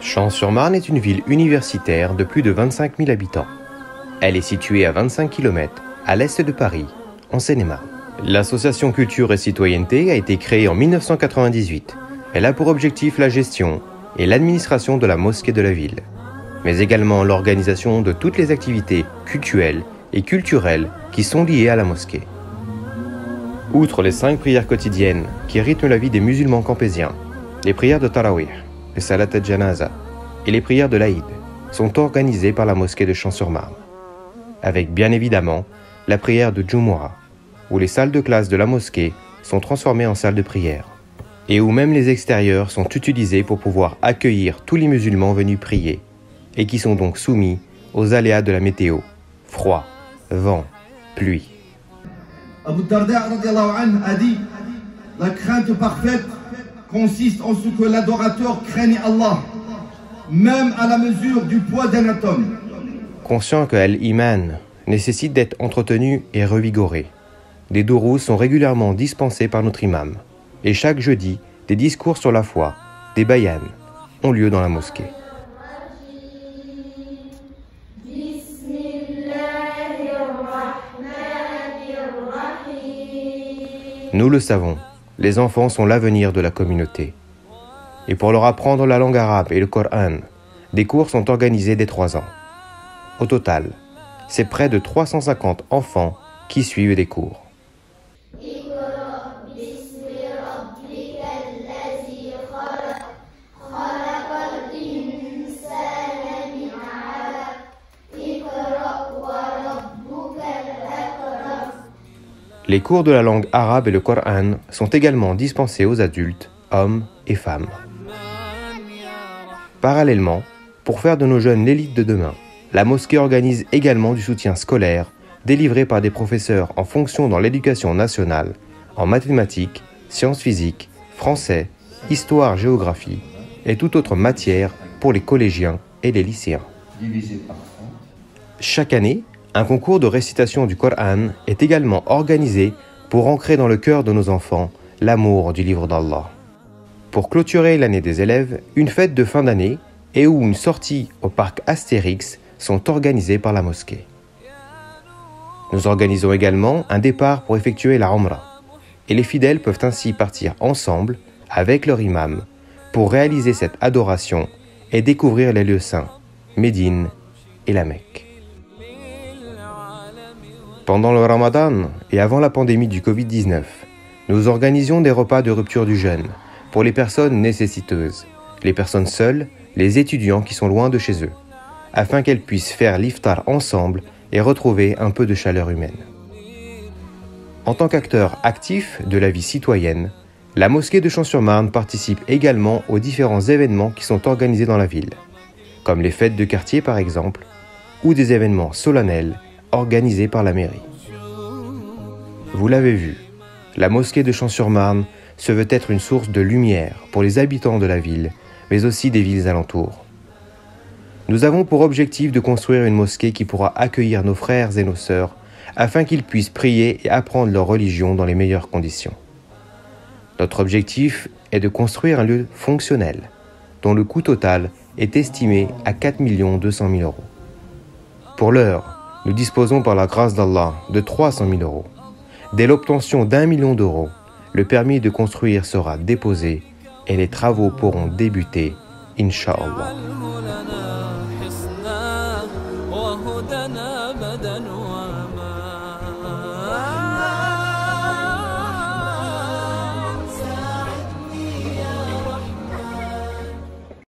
Champs-sur-Marne est une ville universitaire de plus de 25 000 habitants. Elle est située à 25 km à l'est de Paris, en Seine-et-Marne. L'association Culture et Citoyenneté a été créée en 1998. Elle a pour objectif la gestion et l'administration de la mosquée de la ville, mais également l'organisation de toutes les activités cultuelles et culturelles qui sont liées à la mosquée. Outre les 5 prières quotidiennes qui rythment la vie des musulmans campésiens, les prières de Tarawih, les Salat al-Janaza et les prières de l'Aïd sont organisées par la mosquée de Champs-sur-Marne, avec bien évidemment la prière de Jumu'ah, où les salles de classe de la mosquée sont transformées en salles de prière, et où même les extérieurs sont utilisés pour pouvoir accueillir tous les musulmans venus prier, et qui sont donc soumis aux aléas de la météo, froid, vent, pluie. Abu Darda radiallahu anhu a dit: la crainte parfaite consiste en ce que l'adorateur craigne Allah, même à la mesure du poids d'un atome. Conscient que Al-Iman nécessite d'être entretenu et revigoré, des dourous sont régulièrement dispensés par notre imam, et chaque jeudi, des discours sur la foi, des bayans, ont lieu dans la mosquée. Nous le savons, les enfants sont l'avenir de la communauté. Et pour leur apprendre la langue arabe et le Coran, des cours sont organisés dès 3 ans. Au total, c'est près de 350 enfants qui suivent des cours. Les cours de la langue arabe et le Coran sont également dispensés aux adultes, hommes et femmes. Parallèlement, pour faire de nos jeunes l'élite de demain, la mosquée organise également du soutien scolaire délivré par des professeurs en fonction dans l'éducation nationale, en mathématiques, sciences physiques, français, histoire, géographie et toute autre matière pour les collégiens et les lycéens. Chaque année, un concours de récitation du Coran est également organisé pour ancrer dans le cœur de nos enfants l'amour du livre d'Allah. Pour clôturer l'année des élèves, une fête de fin d'année et ou une sortie au parc Astérix sont organisées par la mosquée. Nous organisons également un départ pour effectuer la Umrah, et les fidèles peuvent ainsi partir ensemble avec leur imam pour réaliser cette adoration et découvrir les lieux saints, Médine et la Mecque. Pendant le Ramadan et avant la pandémie du Covid-19, nous organisions des repas de rupture du jeûne pour les personnes nécessiteuses, les personnes seules, les étudiants qui sont loin de chez eux, afin qu'elles puissent faire l'iftar ensemble et retrouver un peu de chaleur humaine. En tant qu'acteur actif de la vie citoyenne, la mosquée de Champs-sur-Marne participe également aux différents événements qui sont organisés dans la ville, comme les fêtes de quartier par exemple, ou des événements solennels organisés par la mairie. Vous l'avez vu, la mosquée de Champs-sur-Marne se veut être une source de lumière pour les habitants de la ville, mais aussi des villes alentours. Nous avons pour objectif de construire une mosquée qui pourra accueillir nos frères et nos sœurs afin qu'ils puissent prier et apprendre leur religion dans les meilleures conditions. Notre objectif est de construire un lieu fonctionnel, dont le coût total est estimé à 4 200 000 €. Pour l'heure, nous disposons par la grâce d'Allah de 300 000 €. Dès l'obtention d'1 million d'euros, le permis de construire sera déposé et les travaux pourront débuter, Inch'Allah.